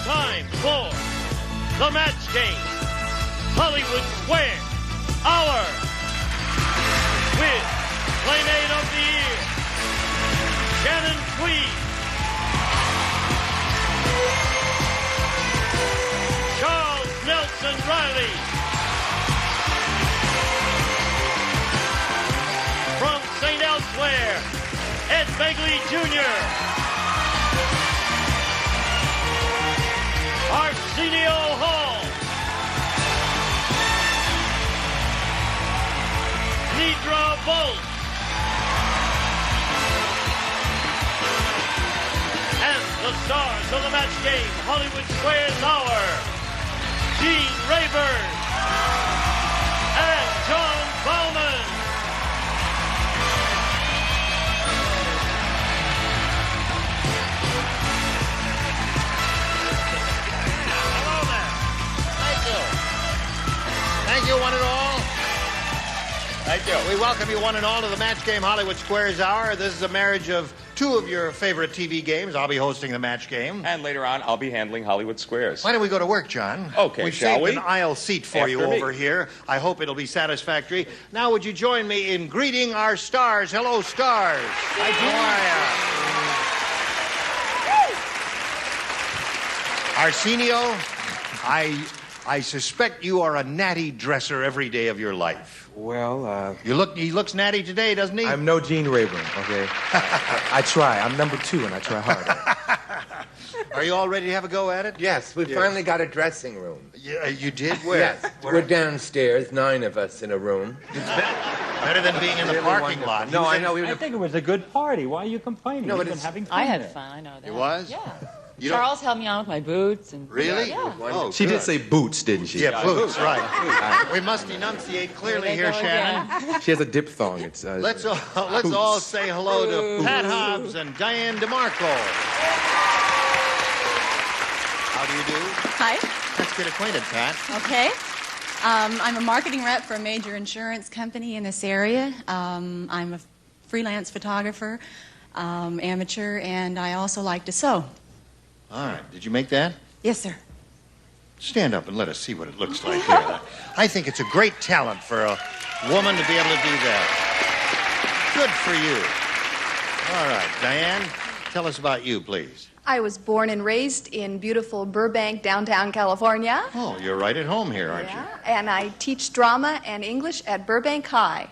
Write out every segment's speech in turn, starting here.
time for the match game, Hollywood Square Hour, with Playmate of the Year, Shannon Tweed, Charles Nelson Riley, from St. Elsewhere, Ed Begley Jr., Arsenio Hall, Nidra Bolt, and the stars of the match game, Hollywood Squares Hour, Gene Rayburn and John Bowman. Thank you, one and all. Thank you. We welcome you, one and all, to the Match Game Hollywood Squares Hour. This is a marriage of two of your favorite TV games. I'll be hosting the Match Game. And later on, I'll be handling Hollywood Squares. Why don't we go to work, John? Okay, We've shall saved we? an aisle seat for After you me. over here. I hope it'll be satisfactory. Now, would you join me in greeting our stars? Hello, stars. How are you? Arsenio, I suspect you are a natty dresser every day of your life. Well, He looks natty today, doesn't he? I'm no Gene Rayburn, okay? I try. I'm number 2, and I try hard. Are you all ready to have a go at it? Yes, we finally got a dressing room. Yeah, you did? Where? Yes, we're downstairs, 9 of us in a room. Better than being in the parking lot. No, I know. I think it was a good party. Why are you complaining? No, You've but been it's- having fun I had there. fun, I know that. It was? Yeah. You don't- Charles helped me on with my boots and Really? Yeah. Oh, She good. did say boots, didn't she? Yeah, boots, right. We must enunciate clearly There here, they go Shannon. again. She has a diphthong. It's Let's all say hello to Pat Hobbs and Diane DeMarco. How do you do? Hi. Let's get acquainted, Pat. Okay. I'm a marketing rep for a major insurance company in this area. I'm a freelance photographer, amateur, and I also like to sew. All right. Did you make that? Yes, sir. Stand up and let us see what it looks like here. I think it's a great talent for a woman to be able to do that. Good for you. All right. Diane, tell us about you, please. I was born and raised in beautiful Burbank, downtown California. Oh, you're right at home here, aren't Yeah, and I teach drama and English at Burbank High. you?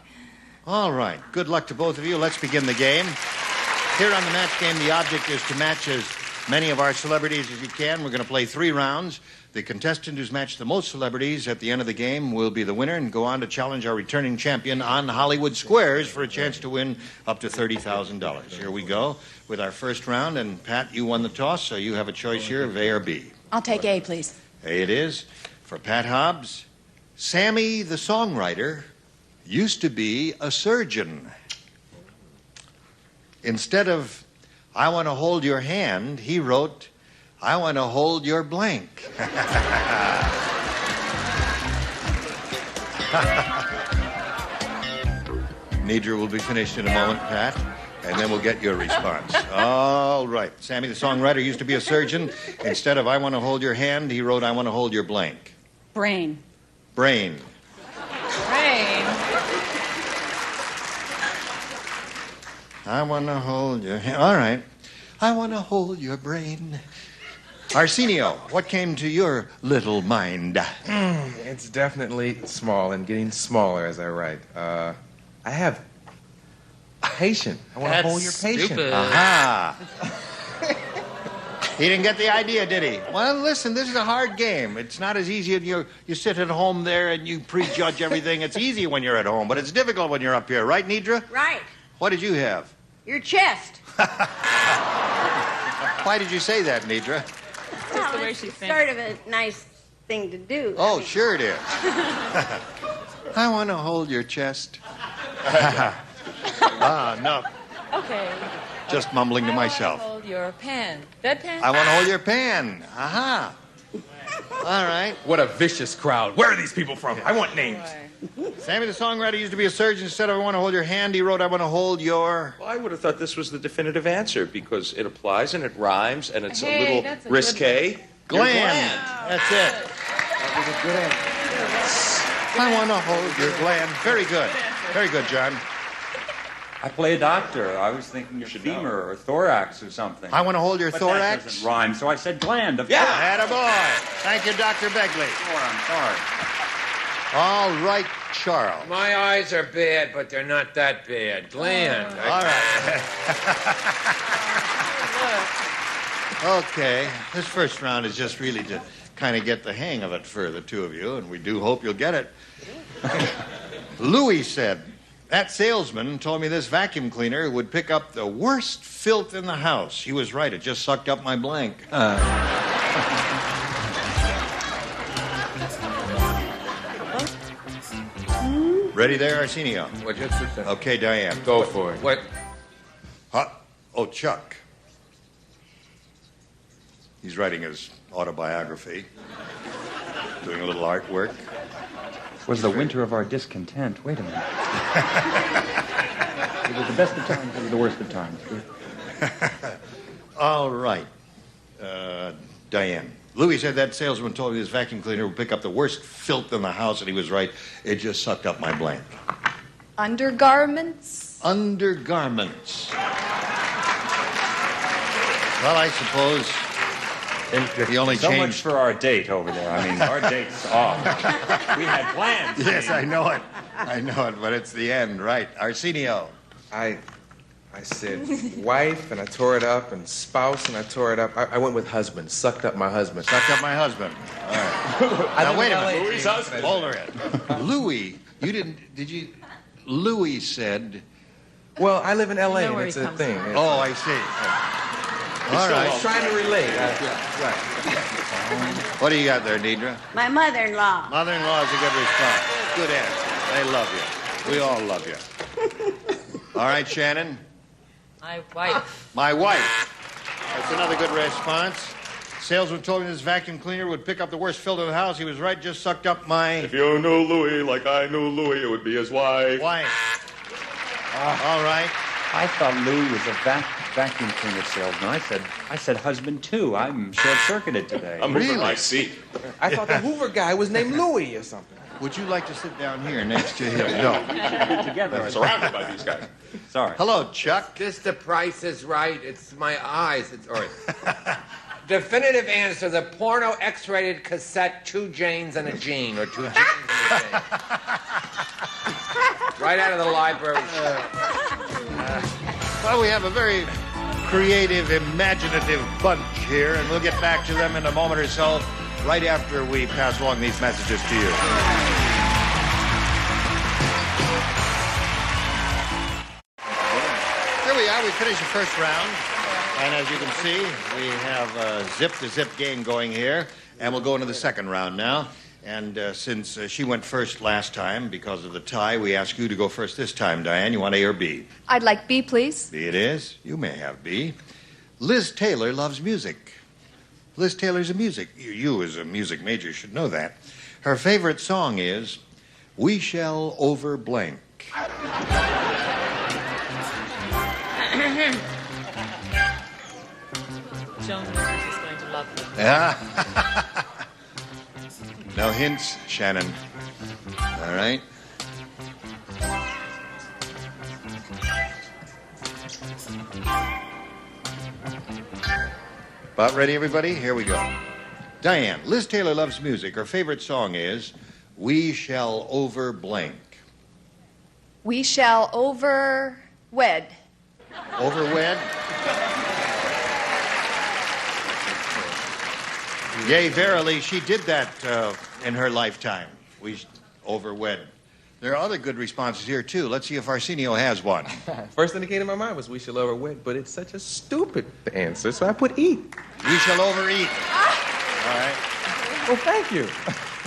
All right. Good luck to both of you. Let's begin the game. Here on the Match Game, the object is to match as many of our celebrities as you can. We're going to play 3 rounds. The contestant who's matched the most celebrities at the end of the game will be the winner and go on to challenge our returning champion on Hollywood Squares for a chance to win up to $30,000. Here we go with our first round. And, Pat, you won the toss, so you have a choice here of A or B. I'll take A, please. A it is. For Pat Hobbs, Sammy the songwriter used to be a surgeon. Instead of "I want to hold your hand," he wrote, "I want to hold your blank." Nidra will be finished in a moment, Pat, and then we'll get your response. All right. Sammy the songwriter used to be a surgeon. Instead of "I want to hold your hand," he wrote, "I want to hold your blank." Brain. Brain. Rain. I want to hold your hand. All right. I want to hold your brain. Arsenio, what came to your little mind? It's definitely small and getting smaller as I write. I have patient. I want to hold your patient. Aha. He didn't get the idea, did he? Well, listen, this is a hard game. It's not as easy as you sit at home there and you prejudge everything. It's easy when you're at home, but it's difficult when you're up here. Right, Nidra? Right. What did you have? Your chest. Why did you say that, Nidra? Well, the way it's she thinks. sort of a nice thing to do. Oh, sure it is. I want to hold your chest. No. Okay. Just mumbling to I myself. want to hold your pen. Bedpan? I want to hold your pen. Aha. All right. What a vicious crowd. Where are these people from? I want names. Sammy the songwriter used to be a surgeon. Instead of "I want to hold your hand," he wrote, "I want to hold your..." Well, I would have thought this was the definitive answer because it applies and it rhymes and it's Hey, a little that's a good risque. Gland. That's it. That was a good answer. I want to hold your gland. Very good. Very good, John. I play a doctor. I was thinking of femur or thorax or something. I want to hold your But thorax. that doesn't rhyme, so I said gland. Of Yeah, course. attaboy. Thank you, Dr. Begley. Sure, I'm sorry. All right, Charles. My eyes are bad, but they're not that bad. Gland. All right. Okay. This first round is just really to kind of get the hang of it for the two of you, and we do hope you'll get it. Louis said, that salesman told me this vacuum cleaner would pick up the worst filth in the house. He was right. It just sucked up my blank. Ready there, Arsenio? Well, just a second. Okay, Diane. Go for it. What? Huh? Oh, Chuck. He's writing his autobiography, doing a little artwork. Was the winter of our discontent. Wait a minute. It was the best of times, it was the worst of times. All right. Diane. Louis said that salesman told me this vacuum cleaner would pick up the worst filth in the house, and he was right. It just sucked up my blank. Undergarments? Undergarments. Well, I suppose the only So much change... for our date over there. I mean, our date's off. We had plans. Yes, I know it. I know it, but it's the end, right? Arsenio. I said wife, and I tore it up, and spouse, and I tore it up. I went with husband, sucked up my husband. Sucked up my husband. All right. Now, wait a minute. Louis' husband. Hold her in. Louis, you didn't... Did you... Louis said... Well, I live in L.A., know and where it's he a comes thing. from. Oh, I see. All I right. was trying to relate. Right. What do you got there, Deidre? My mother-in-law. Mother-in-law is a good response. Good answer. They love you. We all love you. All right, Shannon. My wife. My wife. That's another good response. Salesman told me this vacuum cleaner would pick up the worst filth in the house. He was right, just sucked up my If you knew Louis like I knew Louis, it would be his wife. wife. All right. I thought Louis was a vacuum cleaner salesman. I said husband too. I'm short-circuited today. I'm moving my seat. I thought the Hoover guy was named Louis or something. Would you like to sit down here next to him? No. Together. I'm surrounded by these guys. Sorry. Hello, Chuck. Just the price is right. It's my eyes. It's all right. Definitive answer, the porno X-rated cassette, 2 Janes and a Jean, or 2 Janes and a Jane. Right out of the library. Well, we have a very creative, imaginative bunch here, and we'll get back to them in a moment or so, right after we pass along these messages to you. Here we are. We finished the first round. And as you can see, we have a zip-to-zip game going here. And we'll go into the second round now. And since she went first last time because of the tie, we ask you to go first this time, Diane. You want A or B? I'd like B, please. B it is. You may have B. Liz Taylor loves music. Liz Taylor's a music. You as a music major should know that. Her favorite song is We Shall Over Blank. Joan Rivers is going to love me. Yeah. No hints, Shannon. All right. About ready, everybody? Here we go. Diane, Liz Taylor loves music. Her favorite song is We Shall Over Blank. We shall over-wed. Overwed? Yea, verily, she did that in her lifetime. We overwed. There are other good responses here, too. Let's see if Arsenio has one. First thing that came to my mind was we shall overwed, but it's such a stupid answer, so I put eat. We shall overeat. All right. Well, thank you.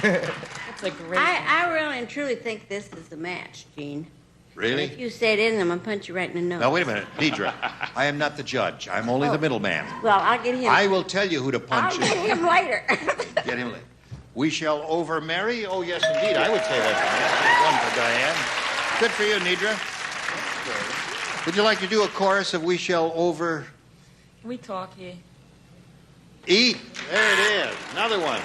That's a great I really and truly think this is the match, Gene. Really? If you say it in them, I'll punch you right in the nose. Now, wait a minute. Deidre, I am not the judge. I'm only the middleman. Well, I'll get him. I will tell you who to punch. I'll get him later. Get him later. We shall over-marry? Oh, yes, indeed. I would say that's one for Diane. Good for you, Deidre. Would you like to do a chorus of We Shall Over... We talk here. Eat? There it is. Another one.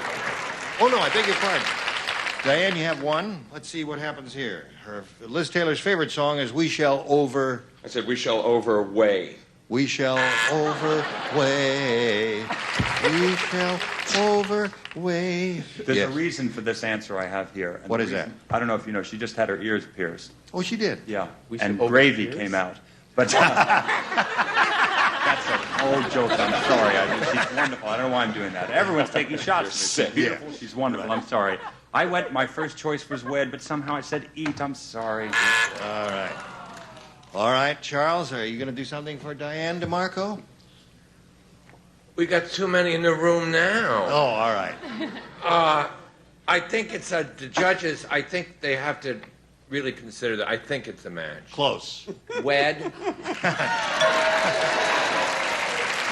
Oh, no, I beg your pardon. Diane, you have one. Let's see what happens here. Liz Taylor's favorite song is We Shall Over... I said we shall overweigh. We shall overweigh. We shall overweigh. There's a reason for this answer I have here. And what is that? I don't know if you know, she just had her ears pierced. Oh, she did? Yeah. And gravy came out. But that's an old joke. I'm sorry. She's wonderful. I don't know why I'm doing that. Everyone's taking shots. She's beautiful. Yeah. She's wonderful. I'm sorry. I went, my first choice was wed, but somehow I said eat. I'm sorry. All right. All right, Charles, are you going to do something for Diane DeMarco? We got too many in the room now. Oh, all right. I think it's the judges, I think they have to really consider that. I think it's a match. Close. Wed.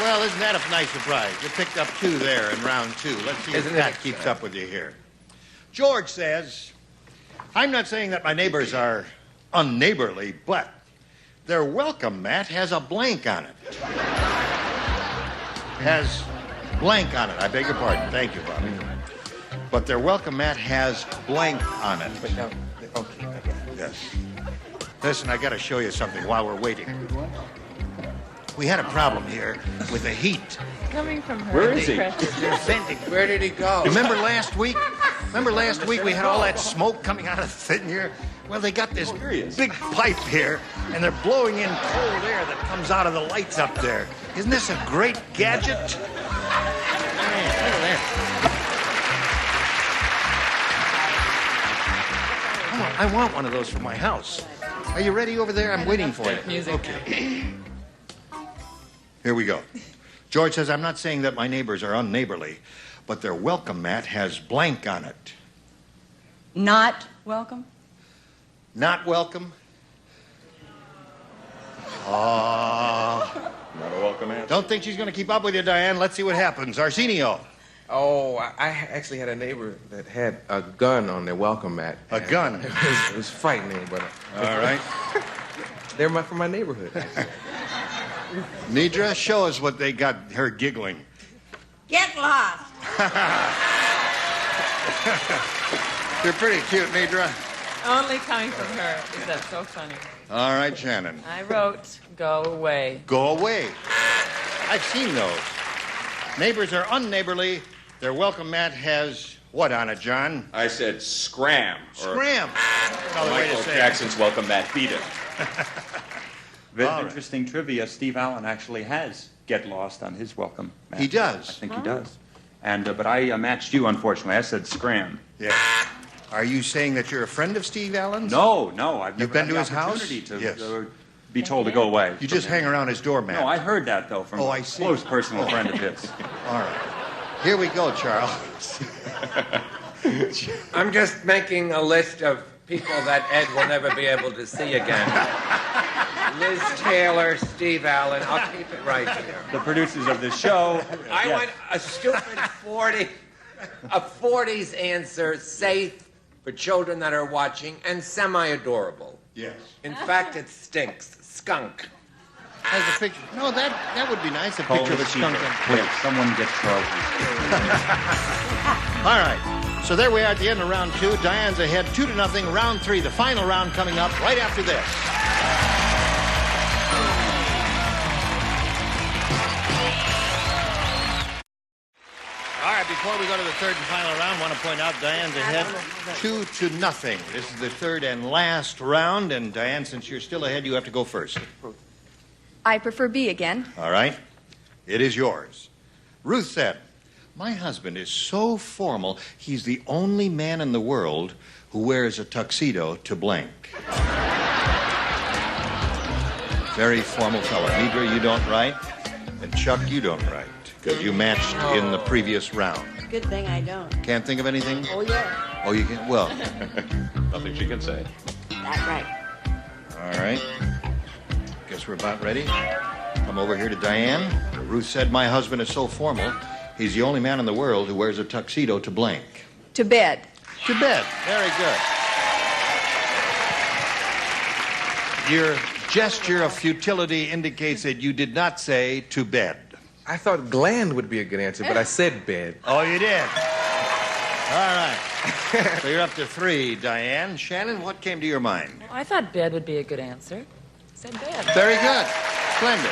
Well, isn't that a nice surprise? You picked up 2 there in round 2. Let's see if that keeps up with you here. George says, I'm not saying that my neighbors are unneighborly, but their welcome mat has a blank on it. Has blank on it. I beg your pardon. Thank you, Bobby. But their welcome mat has blank on it. Okay. Yes. Listen, I got to show you something while we're waiting. We had a problem here with the heat. Coming from her. Where is he? They're venting. Where did he go? Remember last week? We had all that smoke coming out of the thing here? Well, they got this big pipe here, and they're blowing in cold air that comes out of the lights up there. Isn't this a great gadget? Man, look at that. I want one of those for my house. Are you ready over there? I'm waiting for you. Music. Okay. Here we go. George says, I'm not saying that my neighbors are unneighborly, but their welcome mat has blank on it. Not welcome? Not welcome? Not a welcome answer. Don't think she's going to keep up with you, Diane. Let's see what happens. Arsenio. Oh, I actually had a neighbor that had a gun on their welcome mat. A gun? It was frightening, but... All right. They're from my neighborhood, actually. Nidra, show us what they got her giggling. Get lost. You're pretty cute, Nidra. Only coming from her. Is that so funny? All right, Shannon. I wrote, go away. Go away. I've seen those. Neighbors are unneighborly. Their welcome mat has what on it, John? I said scram. Scram. Another way to Michael say Jackson's welcome mat beat it. Very interesting trivia. Steve Allen actually has Get Lost on his welcome mat. He does? I think he does. And but I matched you, unfortunately. I said scram. Yeah. Are you saying that you're a friend of Steve Allen's? No. I've You've never been had to the his house? opportunity to Yes. Be told to go away. You just hang around his doormat. No, I heard that, though, from I a see. close personal friend of his. All right. Here we go, Charles. I'm just making a list of people that Ed will never be able to see again. Liz Taylor, Steve Allen. I'll keep it right here. The producers of this show. I yes. want a stupid 40s answer, safe for children that are watching, and semi-adorable. Yes. In fact, it stinks. Skunk. Has a picture. No, that would be nice. A picture of a skunk. Please, someone get Charles. All right. So there we are at the end of round 2. Diane's ahead 2-0. Round 3, the final round coming up right after this. All right, before we go to the third and final round, I want to point out Diane's ahead 2-0. This is the third and last round, and Diane, since you're still ahead, you have to go first. I prefer B again. All right. It is yours. Ruth said, my husband is so formal, he's the only man in the world who wears a tuxedo to blank. Very formal fellow. Nidra, you don't write, and Chuck, you don't write, because you matched in the previous round. Good thing I don't. Can't think of anything? Oh, yeah. Oh, you can? Well. Nothing she can say. That's right. All right. Guess we're about ready. Come over here to Diane. Ruth said, my husband is so formal, he's the only man in the world who wears a tuxedo to blank. To bed. To bed. Very good. Your gesture of futility indicates that you did not say to bed. I thought gland would be a good answer, but I said bed. Oh, you did? All right. So you're up to 3, Diane. Shannon, what came to your mind? Well, I thought bed would be a good answer. I said bed. Very good. Splendid.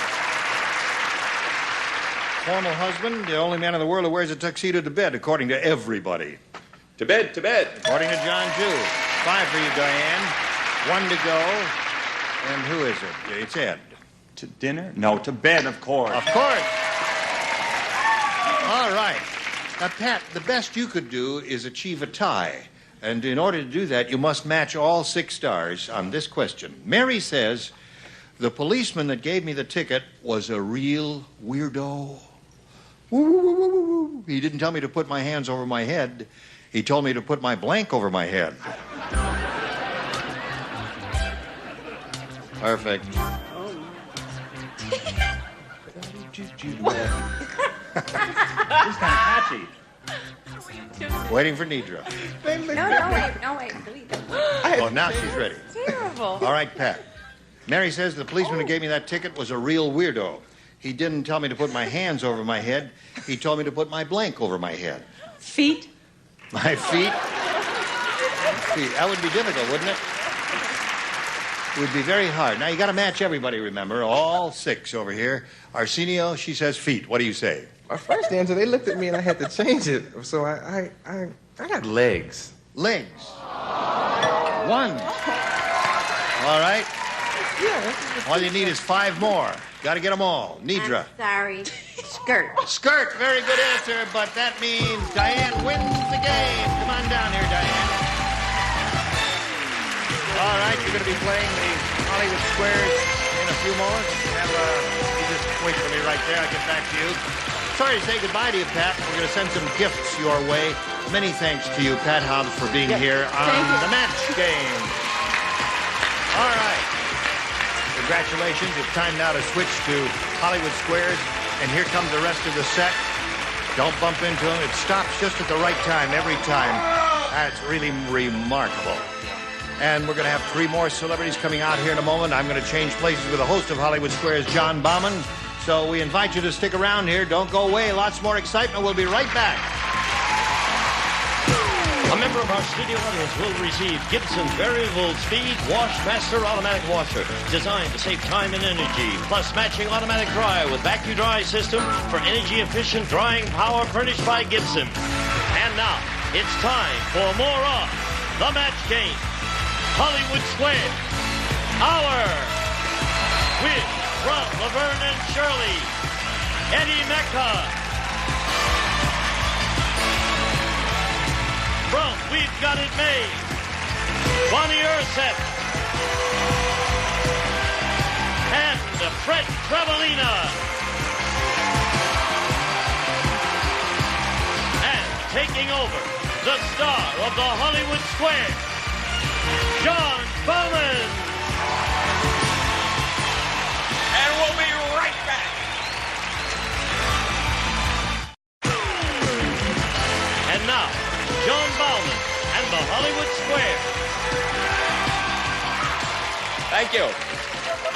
Formal husband, the only man in the world who wears a tuxedo to bed, according to everybody. To bed, to bed. According to John Jew. 5 for you, Diane. 1 to go. And who is it? It's Ed. To dinner? No, to bed, of course. Of course. All right. Now, Pat, the best you could do is achieve a tie. And in order to do that, you must match all 6 stars on this question. Mary says, the policeman that gave me the ticket was a real weirdo. He didn't tell me to put my hands over my head. He told me to put my blank over my head. Perfect. It's kind of catchy. Waiting for Nidra. No, wait. Oh, now she's ready. Terrible. All right, Pat. Mary says the policeman who gave me that ticket was a real weirdo. He didn't tell me to put my hands over my head. He told me to put my blank over my head. Feet. My feet? That would be difficult, wouldn't it? It would be very hard. Now, you got to match everybody, remember. All 6 over here. Arsenio, she says feet. What do you say? My first answer, they looked at me and I had to change it. So I got legs. Legs. 1. All right. Yeah. All you need is 5 more. Got to get them all. Nidra. I'm sorry. Skirt. Skirt. Very good answer, but that means Diane wins the game. Come on down here, Diane. All right, you're going to be playing the Hollywood Squares in a few moments. You just wait for me right there. I'll get back to you. Sorry to say goodbye to you, Pat. We're going to send some gifts your way. Many thanks to you, Pat Hobbs, for being here on the match game. All right. Congratulations. It's time now to switch to Hollywood Squares. And here comes the rest of the set. Don't bump into them. It stops just at the right time every time. That's really remarkable. And we're going to have 3 more celebrities coming out here in a moment. I'm going to change places with the host of Hollywood Squares, John Bauman. So we invite you to stick around here. Don't go away. Lots more excitement. We'll be right back. A member of our studio audience will receive Gibson Variable Speed Washmaster Automatic Washer, designed to save time and energy, plus matching automatic dryer with vacuum dry system for energy-efficient drying power furnished by Gibson. And now, it's time for more of The Match Game. Hollywood Square. Hour. With from Laverne and Shirley, Eddie Mecca. From We've Got It Made, Bonnie Ursett. And Fred Travelina. And taking over, the star of the Hollywood Square, John Bauman. And we'll be right back. And now, John Bauman and the Hollywood Square. Thank you.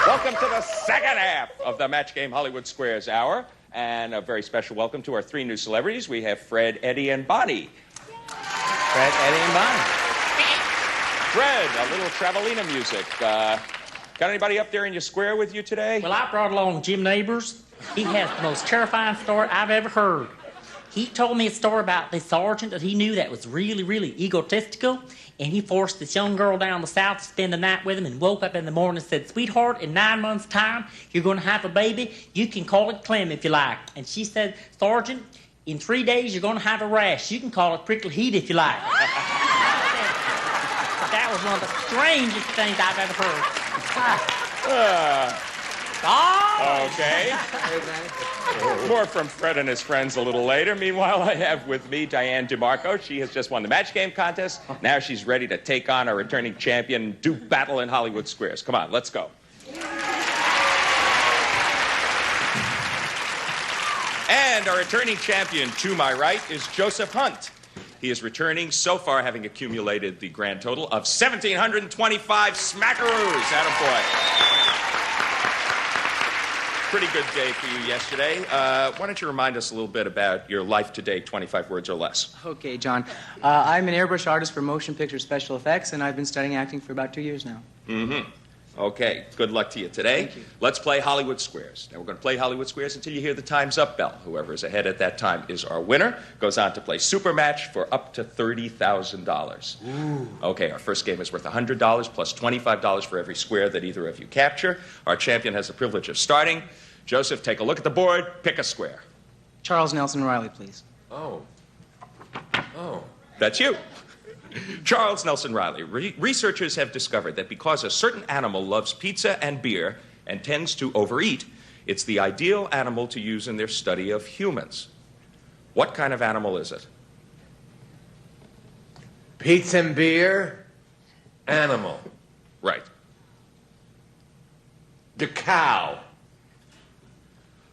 Welcome to the second half of the Match Game Hollywood Squares Hour. And a very special welcome to our 3 new celebrities. We have Fred, Eddie, and Bonnie. Fred, Eddie, and Bonnie. Fred, a little Travelina music. Got anybody up there in your square with you today? Well, I brought along Jim Neighbors. He has the most terrifying story I've ever heard. He told me a story about this sergeant that he knew that was really, really egotistical, and he forced this young girl down the south to spend the night with him and woke up in the morning and said, "Sweetheart, in 9 months' time, you're going to have a baby. You can call it Clem if you like." And she said, "Sergeant, in 3 days, you're going to have a rash. You can call it prickly heat if you like." That was one of the strangest things I've ever heard. Okay. More from Fred and his friends a little later. Meanwhile, I have with me Diane DeMarco. She has just won the Match Game contest. Now she's ready to take on our returning champion, do battle in Hollywood Squares. Come on, let's go. And our returning champion to my right is Joseph Hunt. He is returning so far, having accumulated the grand total of 1,725 smackaroos. Attaboy. pretty good day for you yesterday. Why don't you remind us a little bit about your life today, 25 words or less? Okay, John. I'm an airbrush artist for motion picture special effects, and I've been studying acting for about 2 years now. Mm-hmm. Okay, good luck to you today. Thank you. Let's play Hollywood Squares. Now, we're going to play Hollywood Squares until you hear the time's up bell. Whoever is ahead at that time is our winner. Goes on to play Super Match for up to $30,000. Okay, our first game is worth $100 plus $25 for every square that either of you capture. Our champion has the privilege of starting. Joseph, take a look at the board. Pick a square. Charles Nelson Riley, please. Oh. That's you. Charles Nelson Riley. Researchers have discovered that because a certain animal loves pizza and beer and tends to overeat, it's the ideal animal to use in their study of humans. What kind of animal is it? Pizza and beer, animal. Right. The cow.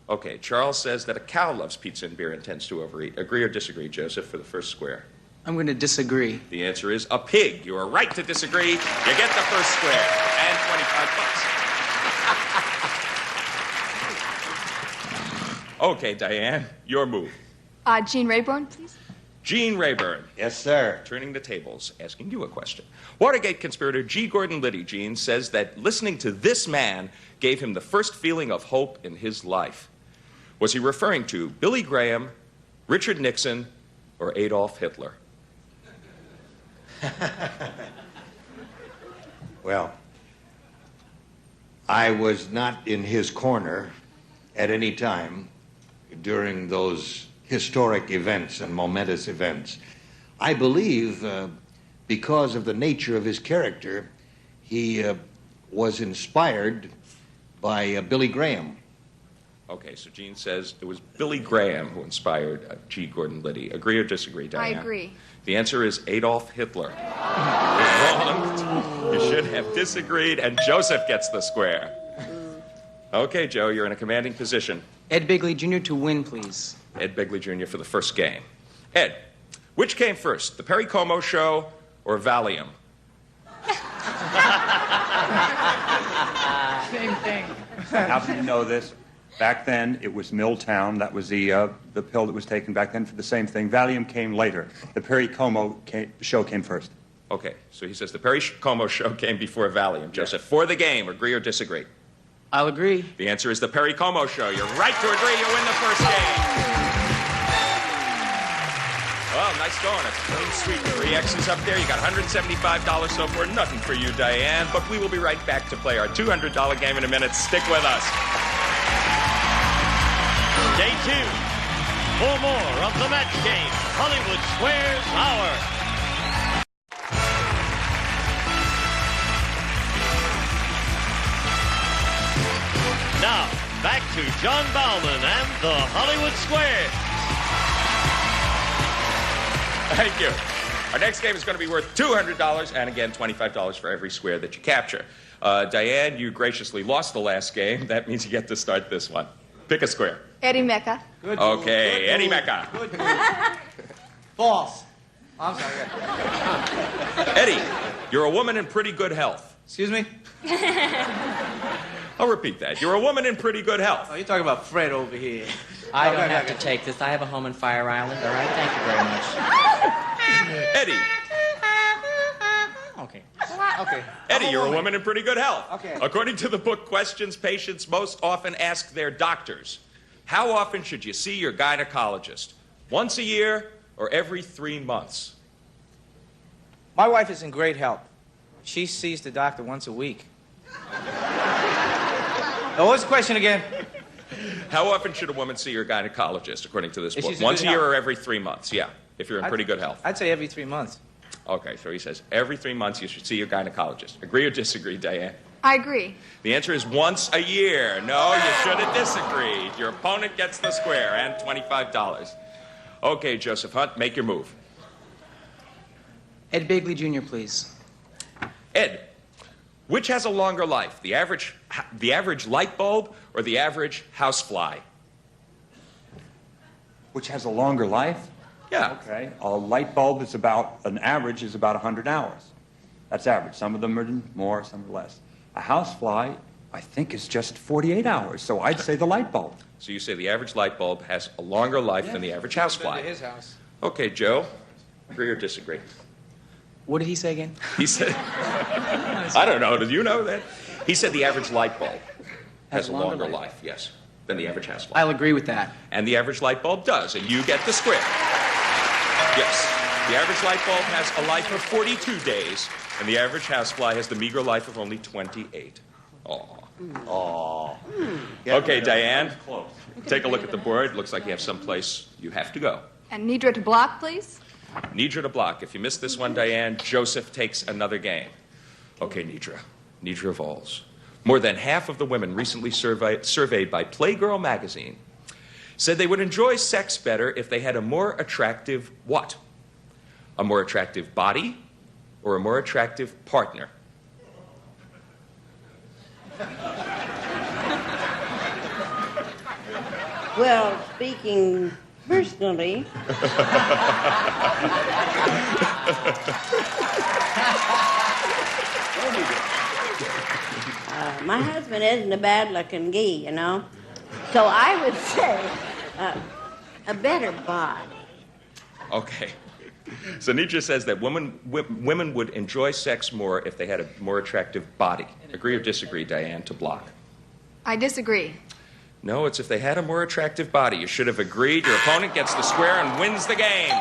Okay, Charles says that a cow loves pizza and beer and tends to overeat. Agree or disagree, Joseph, for the first square? I'm going to disagree. The answer is a pig. You are right to disagree. You get the first square and $25. Okay, Diane, your move. Gene Rayburn, please. Gene Rayburn. Yes, sir. Turning the tables, asking you a question. Watergate conspirator G. Gordon Liddy, Gene, says that listening to this man gave him the first feeling of hope in his life. Was he referring to Billy Graham, Richard Nixon, or Adolf Hitler? Well, I was not in his corner at any time during those historic events and momentous events. I believe, because of the nature of his character, he was inspired by Billy Graham. Okay, so Gene says it was Billy Graham who inspired G. Gordon Liddy. Agree or disagree, Diane? I agree. The answer is Adolf Hitler. You're wrong. You should have disagreed, and Joseph gets the square. Okay, Joe, you're in a commanding position. Ed Bigley Jr. to win, please. Ed Bigley Jr. for the first game. Ed, which came first, the Perry Como show or Valium? Same thing. How do you know this? Back then, it was Milltown. That was the pill that was taken back then for the same thing. Valium came later. The Perry Como show came first. Okay, so he says the Perry Como show came before Valium. Joseph, for the game, agree or disagree? I'll agree. The answer is the Perry Como show. You're right to agree. You win the first game. Well, nice going. It's a clean sweep. 3 X's up there. You got $175 so far. Nothing for you, Diane. But we will be right back to play our $200 game in a minute. Stick with us. Day 2. For more of the match game, Hollywood Squares Hour. Now, back to John Bauman and the Hollywood Squares. Thank you. Our next game is going to be worth $200, and again, $25 for every square that you capture. Diane, you graciously lost the last game. That means you get to start this one. Pick a square. Eddie Mecca. Good Okay, move. Eddie Mecca. Good move. False. I'm sorry. Eddie, you're a woman in pretty good health. Excuse me? I'll repeat that. You're a woman in pretty good health. Oh, you're talking about Fred over here. I don't have to take this. I have a home in Fire Island, all right? Thank you very much. Eddie. Okay. Okay. Eddie, you're a woman in pretty good health. Okay. According to the book Questions Patients Most Often Ask Their Doctors, how often should you see your gynecologist? Once a year or every 3 months? My wife is in great health. She sees the doctor once a week. What was the question again? How often should a woman see her gynecologist, according to this If book? she's in Once a good year health. or every 3 months? Yeah, if you're in pretty good health. I'd say every 3 months. Okay, so he says every 3 months you should see your gynecologist. Agree or disagree, Diane? I agree. The answer is once a year. No, you should have disagreed. Your opponent gets the square and $25. Okay, Joseph Hunt, make your move. Ed Bigley Jr., please. Ed, which has a longer life, the average light bulb or the average housefly? Which has a longer life? Yeah. Okay. A light bulb is about, an average is about 100 hours. That's average. Some of them are more, some are less. A housefly I think is just 48 hours, so I'd say the light bulb. So you say the average light bulb has a longer life than the average housefly. To his house. Okay, Joe, agree or disagree? What did he say again? He said, I don't know, did you know that? He said the average light bulb has a longer life, yes, than the average housefly. I'll agree with that. And the average light bulb does, and you get the square. Yes, the average light bulb has a life of 42 days, and the average housefly has the meager life of only 28. Aw. Aw. Okay, Diane, take a look at the board. Looks like you have someplace you have to go. And Nidra to block, please. Nidra to block. If you miss this one, Diane, Joseph takes another game. Okay, Nidra. Nidra Vols. More than half of the women recently surveyed by Playgirl magazine said they would enjoy sex better if they had a more attractive what? A more attractive body or a more attractive partner? Well, speaking personally, my husband isn't a bad-looking guy, you know. So I would say a better body. Okay. So Nidra says that women would enjoy sex more if they had a more attractive body. Agree or disagree, Diane, to block? I disagree. No, it's if they had a more attractive body. You should have agreed. Your opponent gets the square and wins the game.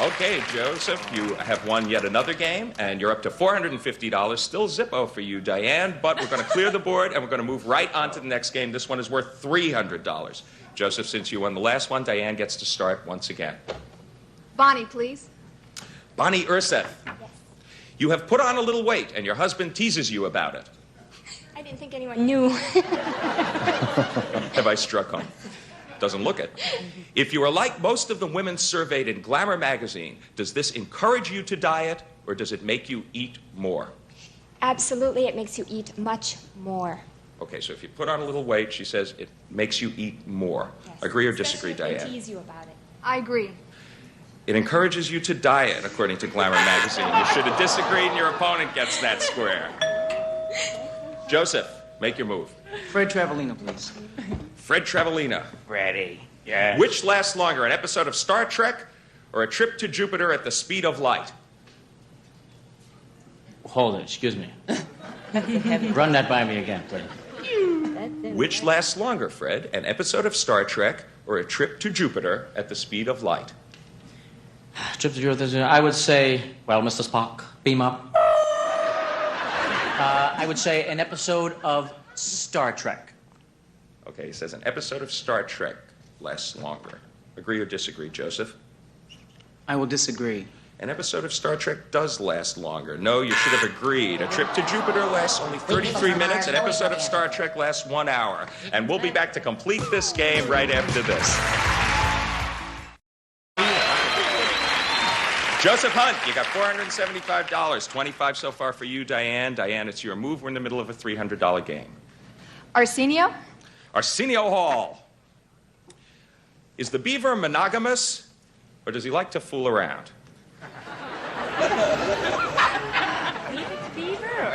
Okay, Joseph, you have won yet another game, and you're up to $450. Still Zippo for you, Diane, but we're going to clear the board, and we're going to move right on to the next game. This one is worth $300. Joseph, since you won the last one, Diane gets to start once again. Bonnie, please. Bonnie Urseth, you have put on a little weight, and your husband teases you about it. I didn't think anyone knew. Have I struck home? Doesn't look it. If you are like most of the women surveyed in Glamour magazine, does this encourage you to diet, or does it make you eat more? Absolutely, it makes you eat much more. Okay, so if you put on a little weight, she says it makes you eat more. Yes. Agree or disagree, Especially if Diane? they tease you about it. I agree. It encourages you to diet, according to Glamour magazine. You should have disagreed, and your opponent gets that square. Joseph, make your move. Fred Travellina, please. Fred Travellina. Ready. Yeah. Which lasts longer, an episode of Star Trek or a trip to Jupiter at the speed of light? Hold it, excuse me. Run that by me again, please. Which lasts longer, Fred, an episode of Star Trek or a trip to Jupiter at the speed of light? Trip to Jupiter, I would say, well, Mr. Spock, beam up. I would say an episode of Star Trek. Okay, he says an episode of Star Trek lasts longer. Agree or disagree, Joseph? I will disagree. An episode of Star Trek does last longer. No, you should have agreed. A trip to Jupiter lasts only 33 minutes. An episode of Star Trek lasts 1 hour. And we'll be back to complete this game right after this. Joseph Hunt, you got $475. 25 so far for you, Diane. Diane, it's your move. We're in the middle of a $300 game. Arsenio? Arsenio Hall. Is the beaver monogamous, or does he like to fool around?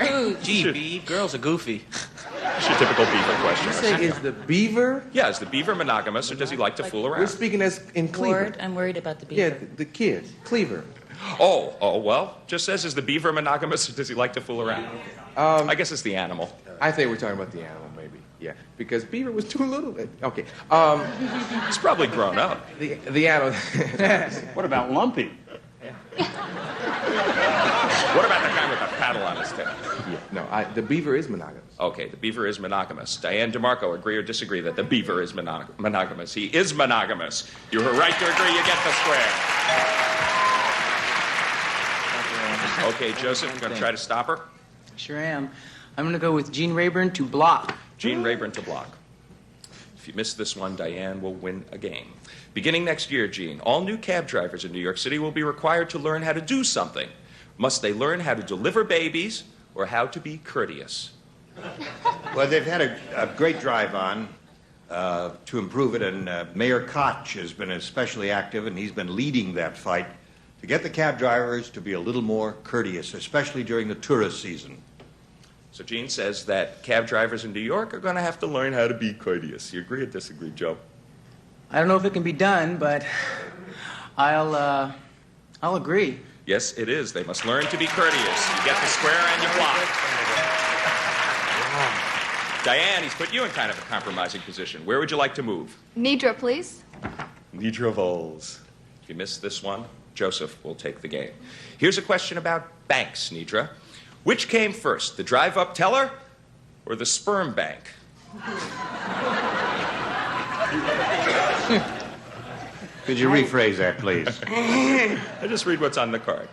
Ooh, gee, Beav, girls are goofy. It's your typical beaver question. You say, is the beaver? Yeah, is the beaver monogamous, or does he like to fool around? We're speaking as in Cleaver. Ward, I'm worried about the beaver. Yeah, the kid, Cleaver. Oh, well, just says, is the beaver monogamous, or does he like to fool around? I guess it's the animal. I think we're talking about the animal, maybe. Yeah, because Beaver was too little. Okay. He's probably grown up. The animal. What about Lumpy? What about the guy with the paddle on his tail? Yeah, no, the beaver is monogamous. Okay, the beaver is monogamous. Diane DeMarco, agree or disagree that the beaver is monogamous? He is monogamous. You were right to agree. You get the square. Okay, Joseph, you going to try to stop her? Sure am. I'm going to go with Gene Rayburn to block. Gene Rayburn to block. If you miss this one, Diane will win a game. Beginning next year, Gene, all new cab drivers in New York City will be required to learn how to do something. Must they learn how to deliver babies or how to be courteous? Well, they've had a great drive on to improve it, and Mayor Koch has been especially active, and he's been leading that fight to get the cab drivers to be a little more courteous, especially during the tourist season. So Gene says that cab drivers in New York are going to have to learn how to be courteous. You agree or disagree, Joe? I don't know if it can be done, but I'll agree. Yes, it is. They must learn to be courteous. You get the square and you block. Diane, he's put you in kind of a compromising position. Where would you like to move? Nidra, please. Nidra Vols. If you miss this one, Joseph will take the game. Here's a question about banks, Nidra. Which came first, the drive-up teller or the sperm bank? Could you rephrase that, please? I just read what's on the card.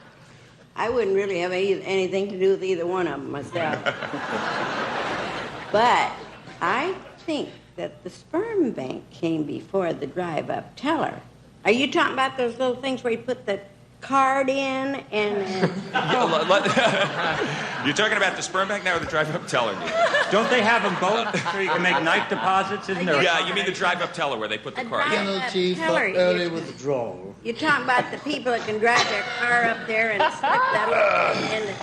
I wouldn't really have anything to do with either one of them myself. But I think that the sperm bank came before the drive-up teller. Are you talking about those little things where you put the card in and... You're talking about the sperm bank now or the drive-up teller? Don't they have them both so you can make night deposits? Isn't there? Yeah, you mean the drive-up teller where they put the card? drive-up teller, early withdrawal. You're talking about the people that can drive their car up there and slip that little thing in.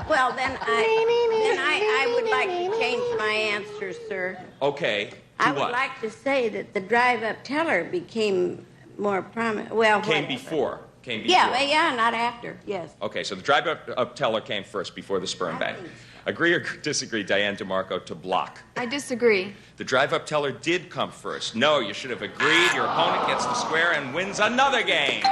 Well, then I would like to change my answer, sir. Okay. I would like to say that the drive-up teller became more prominent. Well, Came whatever. before. Yeah, not after. Yes. Okay, so the drive-up teller came first before the sperm bank. Agree or disagree, Diane DeMarco, to block? I disagree. The drive-up teller did come first. No, you should have agreed. Your opponent gets the square and wins another game.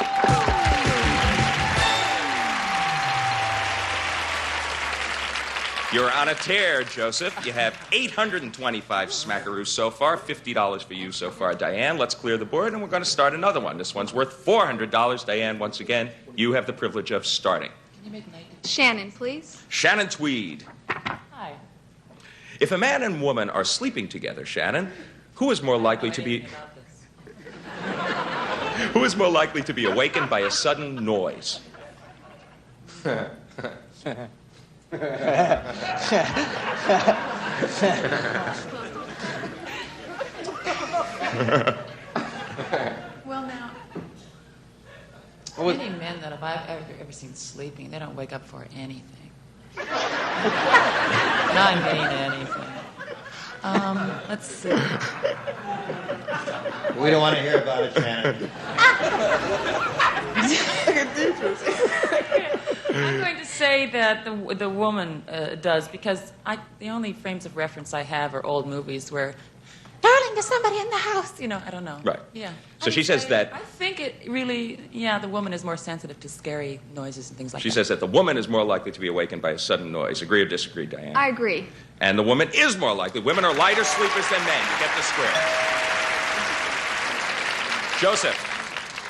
You're on a tear, Joseph. You have 825 smackaroos so far, $50 for you so far, Diane. Let's clear the board, and we're going to start another one. This one's worth $400. Diane, once again, you have the privilege of starting. Can you make night? Shannon, please. Shannon Tweed. Hi. If a man and woman are sleeping together, Shannon, who is more likely to be... Who is more likely to be awakened by a sudden noise? Well, now, many men that I've ever seen sleeping, they don't wake up for anything. Not getting anything. Let's see. We don't want to hear about it, Shannon. I'm going to say that the woman does, because the only frames of reference I have are old movies where, darling, there's somebody in the house. You know, I don't know. Right. Yeah. So she says that... I think it really, the woman is more sensitive to scary noises and things like that. She says that the woman is more likely to be awakened by a sudden noise. Agree or disagree, Diane? I agree. And the woman is more likely. Women are lighter sleepers than men. You get the square. Joseph,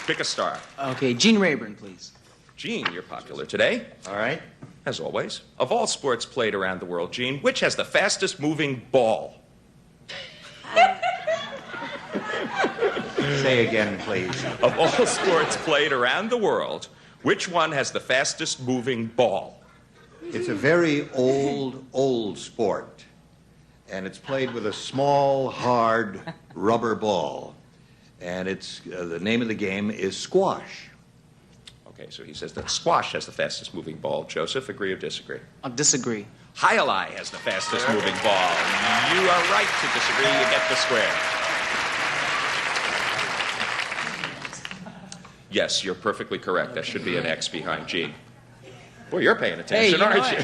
pick a star. Okay, Gene Rayburn, please. Gene, you're popular today. All right. As always. Of all sports played around the world, Gene, which has the fastest moving ball? Say again, please. Of all sports played around the world, which one has the fastest moving ball? It's a very old sport, and it's played with a small, hard rubber ball, and it's the name of the game is squash. Okay, so he says that squash has the fastest moving ball. Joseph, agree or disagree? I'll disagree. Highlight has the fastest moving ball. You are right to disagree. You get the square. Yes, you're perfectly correct. That should be an X behind G. Boy, you're paying attention, aren't you?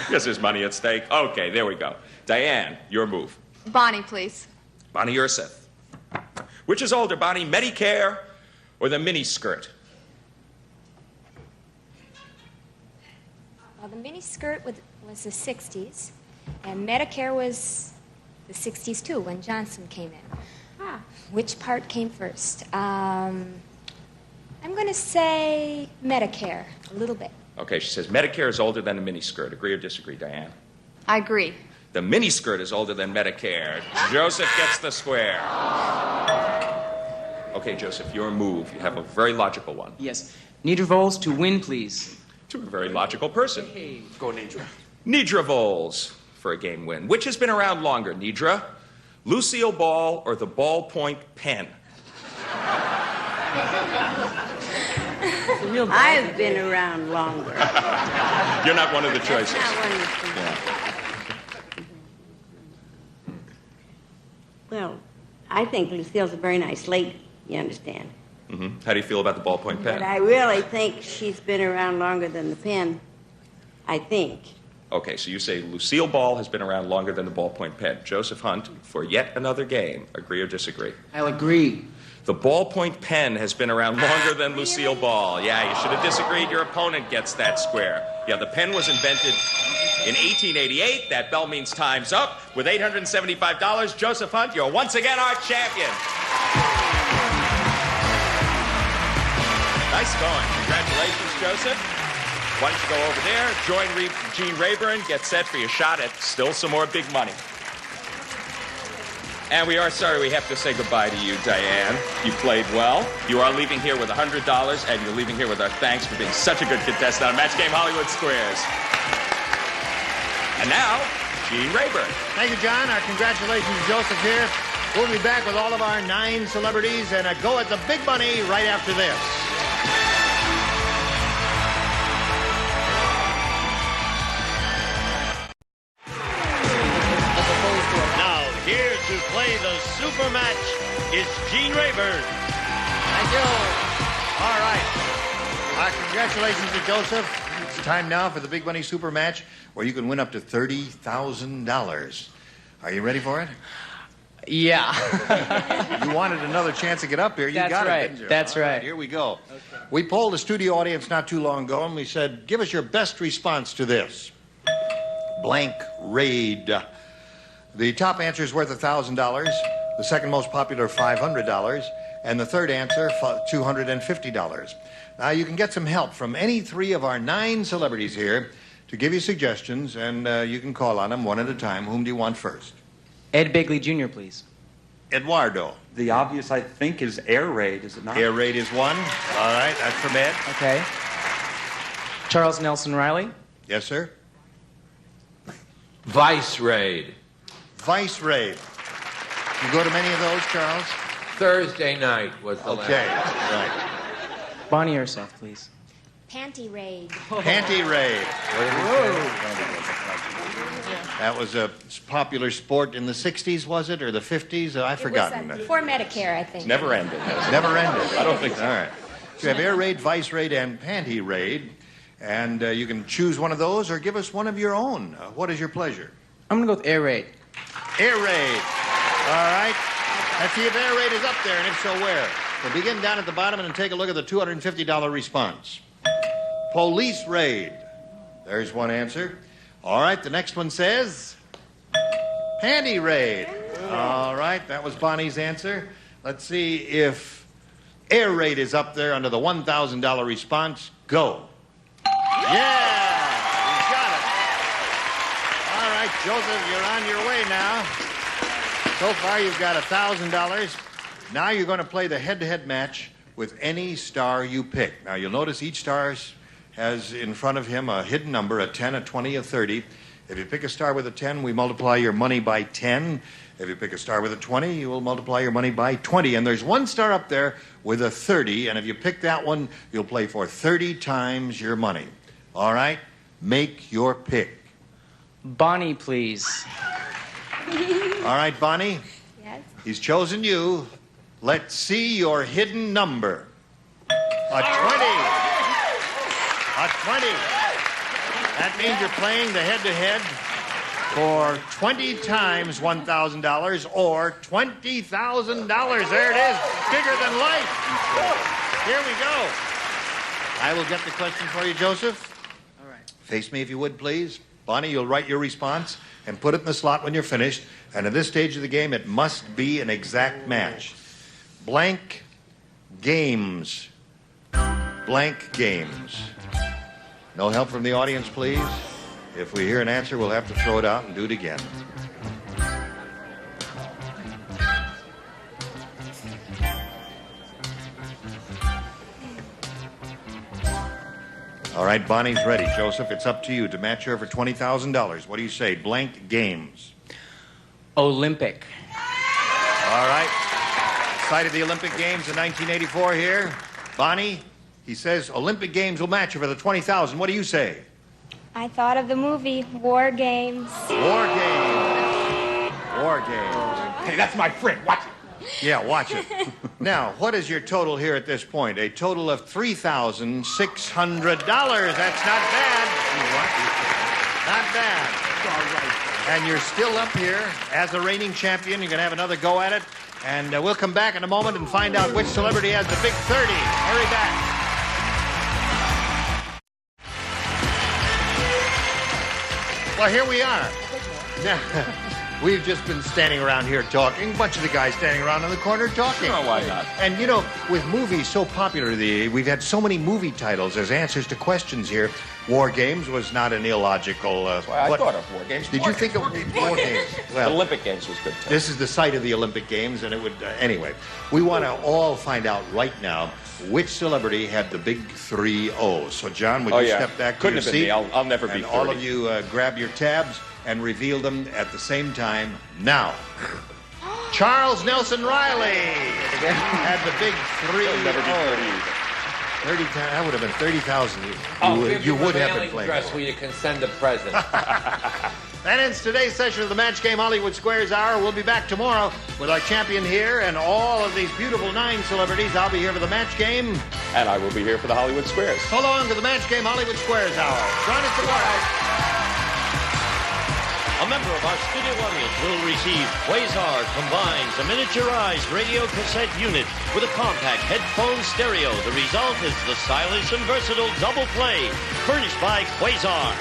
Yes, there's money at stake. Okay, there we go. Diane, your move. Bonnie, please. Bonnie Urseth. Which is older, Bonnie, Medicare or the miniskirt? Well, the miniskirt was the 60s, and Medicare was the 60s too, when Johnson came in. Which part came first? I'm going to say Medicare, a little bit. Okay, she says Medicare is older than the miniskirt. Agree or disagree, Diane? I agree. The miniskirt is older than Medicare. Joseph gets the square. Okay, Joseph, your move. You have a very logical one. Yes. Nidra Vols to win, please. To a very logical person. Hey. Go, Nidra. Nidra Vols for a game win. Which has been around longer, Nidra? Lucille Ball or the ballpoint pen? I've been around longer. You're not one of the choices. Not one of the choices. Well, I think Lucille's a very nice lady, you understand. Mm-hmm. How do you feel about the ballpoint pen? But I really think she's been around longer than the pen. I think. Okay, so you say Lucille Ball has been around longer than the ballpoint pen. Joseph Hunt, for yet another game, agree or disagree? I'll agree. The ballpoint pen has been around longer than Lucille Ball. Yeah, you should have disagreed. Your opponent gets that square. Yeah, the pen was invented in 1888. That bell means time's up. With $875, Joseph Hunt, you're once again our champion. Nice going. Congratulations, Joseph. Why don't you go over there, join Gene Rayburn, get set for your shot at still some more big money. And we are sorry we have to say goodbye to you, Diane. You played well. You are leaving here with $100, and you're leaving here with our thanks for being such a good contestant on Match Game Hollywood Squares. And now, Gene Rayburn. Thank you, John. Our congratulations to Joseph here. We'll be back with all of our 9 celebrities and a go at the big money right after this. To play the super match is Gene Rayburn. Thank you. All right. Our congratulations to Joseph. It's time now for the Big Money Super Match, where you can win up to $30,000. Are you ready for it? Yeah. You wanted another chance to get up here. You That's got right. it, didn't you? That's All right. Here we go. Okay. We polled the studio audience not too long ago, and we said, give us your best response to this. Blank raid. The top answer is worth $1,000, the second most popular $500, and the third answer $250. Now you can get some help from any 3 of our 9 celebrities here to give you suggestions, and you can call on them one at a time. Whom do you want first? Ed Begley Jr., please. Eduardo. The obvious, I think, is air raid, is it not? Air raid is one. All right, that's from Ed. Okay. Charles Nelson Riley. Yes, sir. Vice raid. Vice raid. You go to many of those, Charles? Thursday night was the Okay, last. right. Bonnie herself, please. Panty raid. Panty raid. That was a popular sport in the 60s, was it? Or the 50s? I've forgotten. It was before Medicare, I think. Never ended. Never ended. I don't think so. All right. So you have air raid, vice raid, and panty raid. And you can choose one of those or give us one of your own. What is your pleasure? I'm going to go with air raid. Air raid. All right. Let's see if air raid is up there, and if so, where? We'll begin down at the bottom and take a look at the $250 response. Police raid. There's one answer. All right, the next one says panty raid. All right, that was Bonnie's answer. Let's see if air raid is up there under the $1,000 response. Go. Yeah, he's got it. All right, Joseph, you're on your way now. So far, you've got $1,000. Now you're going to play the head-to-head match with any star you pick. Now, you'll notice each star has in front of him a hidden number, a 10, a 20, a 30. If you pick a star with a 10, we multiply your money by 10. If you pick a star with a 20, you will multiply your money by 20. And there's one star up there with a 30, and if you pick that one, you'll play for 30 times your money. All right? Make your pick. Bonnie, please. All right, Bonnie? Yes? He's chosen you. Let's see your hidden number. A 20. A 20. That means you're playing the head-to-head for 20 times $1,000 or $20,000. There it is. Bigger than life. Here we go. I will get the question for you, Joseph. All right. Face me if you would, please. Bonnie, you'll write your response and put it in the slot when you're finished. And at this stage of the game, it must be an exact match. Blank games. Blank games. No help from the audience, please. If we hear an answer, we'll have to throw it out and do it again. All right, Bonnie's ready. Joseph, it's up to you to match her for $20,000. What do you say? Blank games. Olympic. All right. Site of the Olympic Games in 1984 here. Bonnie, He says Olympic Games will match you for the 20,000. What do you say? I thought of the movie War Games. War Games. War Games. Hey, that's my friend. Watch it. Yeah, watch it. Now, what is your total here at this point? A total of $3,600. That's not bad. Not bad. And you're still up here as the reigning champion. You're going to have another go at it. And we'll come back in a moment and find out which celebrity has the big 30. Hurry back. Well, here we are. Now, we've just been standing around here talking. A bunch of the guys standing around in the corner talking. Oh, why not? And, you know, with movies so popular, we've had so many movie titles as answers to questions here. War Games was not an illogical... Well, I thought of War Games. Did you think of War Games? Well, Olympic Games was good, too. this is the site of the Olympic Games, and it would... anyway, we want to all find out right now which celebrity had the big 3-0. So, John, would you step back Couldn't to have your been seat? me. I'll never be And 30. all of you grab your tabs and reveal them at the same time now. Charles Nelson Riley had the big 3-0. I'll never be 30 either. 30, that would have been 30,000. Give You you would a have been mailing playing. address where you can send a present. That ends today's session of the Match Game Hollywood Squares Hour. We'll be back tomorrow with our champion here and all of these beautiful 9 celebrities. I'll be here for the Match Game. And I will be here for the Hollywood Squares. So long to the Match Game Hollywood Squares Hour. Join us tomorrow. A member of our studio audience will receive Quasar combines a miniaturized radio cassette unit with a compact headphone stereo. The result is the stylish and versatile double play, furnished by Quasar.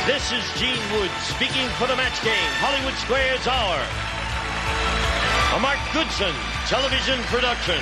This is Gene Wood speaking for the Match Game Hollywood Squares Hour. A Mark Goodson television production.